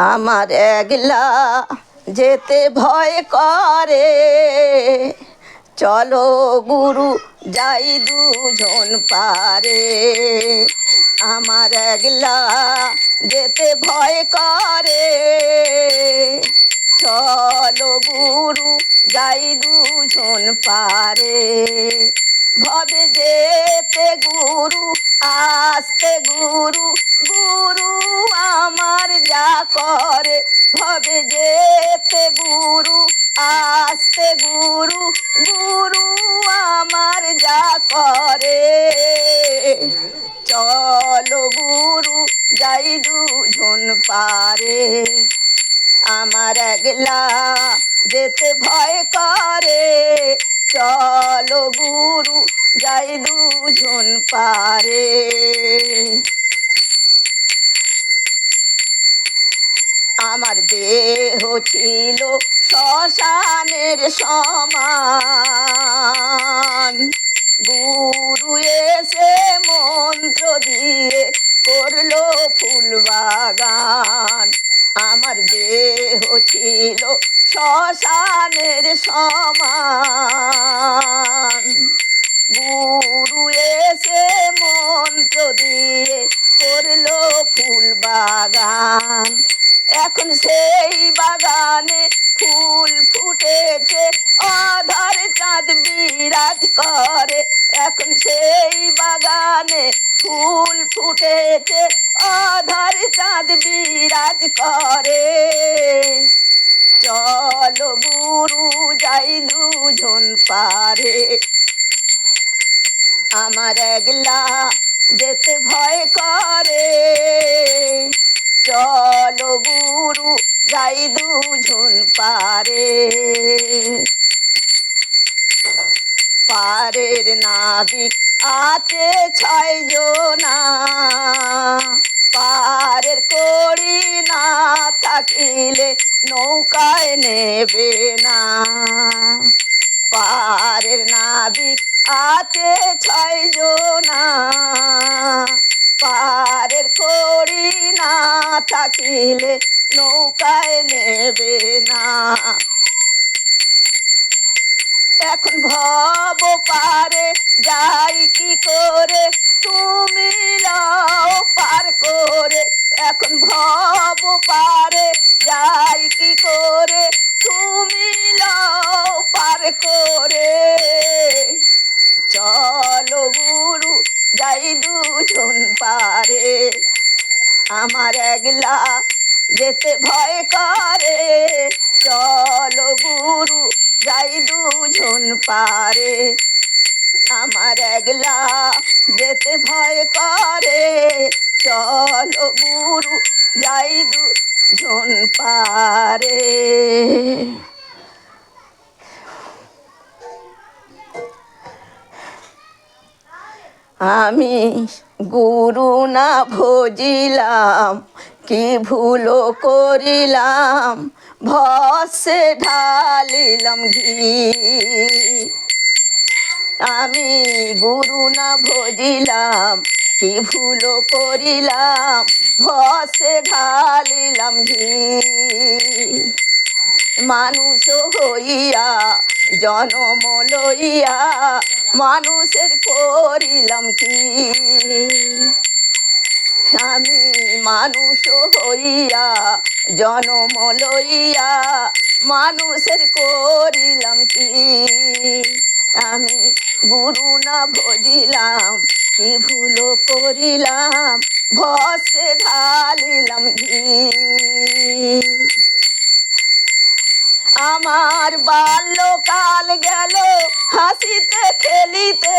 আমার একলা যেতে ভয় করে, চলো গুরু যাই দুজন পারে। আমার একলা যেতে ভয় করে, চলো গুরু যাই দুজন পারে। ভবে যেতে গুরু আসতে গুরু, গুরু আমার যা করে। ভবে যেতে গুরু আসতে গুরু, গুরু আমার যা করে। চলো গুরু যাই দুজন পারে। আমার একলা যেতে ভয় করে, চলো গুরু যাই দুজন পারে। আমার দেহ ছিল শ্মশানের সমান, গুরু এসে মন্ত্র দিয়ে করলো ফুল বাগান। আমার দেহ ছিল শ্মশানের সমান, গুরু এসে মন্ত্র দিয়ে করলো ফুল বাগান। এখন সেই বাগানে ফুল ফুটেছে, আধার চাঁদ বিরাজ করে। এখন সেই বাগানে ফুল ফুটেছে, আধার চাঁদ বিরাজ করে। চলো গুরু যাই দুজন পারে। আমার একলা যেতে ভয় করে, চলো গুরু যাই দুজন পারে। পারের নাবিক আছে 6 জনা, পারের কড়ি না থাকিলে নৌকায় নেবে না। পারের নাবিক আছে 6 জনা, পারের কড়ি না থাকিলে নৌকায় নেবে না। এখন ভব পারে যাই কি করে, তুমি লাও পার করে। এখন ভব পারে যাই কি করে, তুমি লাও পার করে। চলো গুরু যাই দুজন পারে। আমার একলা যেতে ভয় করে, চলো গুরু যাই দুজন পারে। আমার একলা যেতে ভয় করে, চলো গুরু যাই দুজন পারে। আমি গুরু না ভজিলাম, কি ভুল করিলাম, ভস্মে ঢালিলাম ঘি। আমি গুরু না ভজিলাম, কি ভুল করিলাম, ভস্মে ঢালিলাম ঘি। মানুষ হইয়া জনম লইয়া মানুষের করিলাম কি। আমি মানুষ হইয়া জনম লইয়া মানুষের করিলাম কি। আমি গুরু না ভজিলাম, কি ভুল করিলাম, ভস্মে ঢালিলাম ঘি। আমার বাল্যকাল গেল হাসিতে খেলিতে,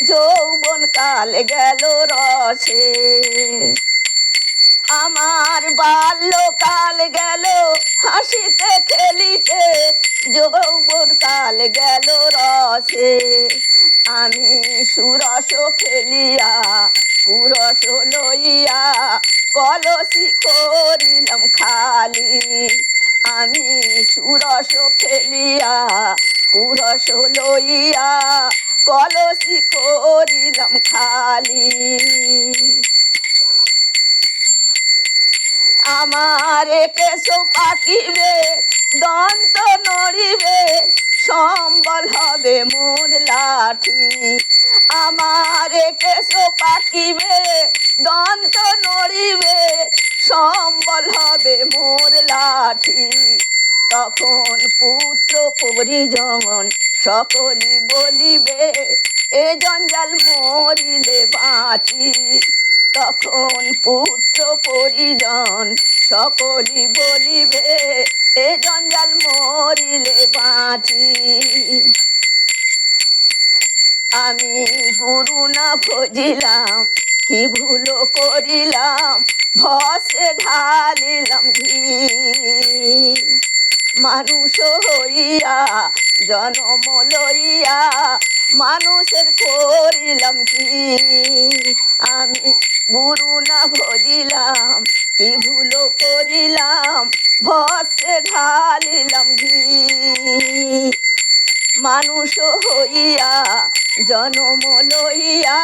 যৌবন কাল গেল রসে। আমার বাল্যকাল গেল হাসিতে খেলিতে, যৌবন কাল গেল রসে। আমি সুরস ফেলিয়া কুরস লইয়া কলসি করিলাম খালি। আমি সুরস ফেলিয়া কুরস লইয়া কলসি করিলাম খালি। আমার কেশ পাকিবে দন্ত নড়িবে সম্বল হবে মোর লাঠি আমার কেশ পাকিবে দন্ত নড়িবে সম্বল হবে মোর লাঠি তখন পুত্র পরিজন সকলি বলিবে এ জঞ্জাল মরিলে বাঁচি তখন পুত্র পরিজন সকলি বলিবে এ জঞ্জাল মরিলে বাঁচি আমি গুরু না ভজিলাম কি ভুল করিলাম ভসে ঢালিলাম ঘি মানুষ হইয়া জনম লইয়া মানুষের করিলাম কি আমি গুরু না ভজিলাম কি ভুল করিলাম ভসে ঢালিলাম ঘি মানুষ হইয়া জনম লইয়া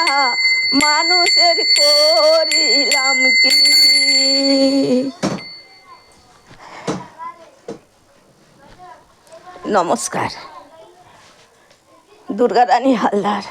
মানুষের করিলাম কি নমস্কার দুর্গা রানী হালদার।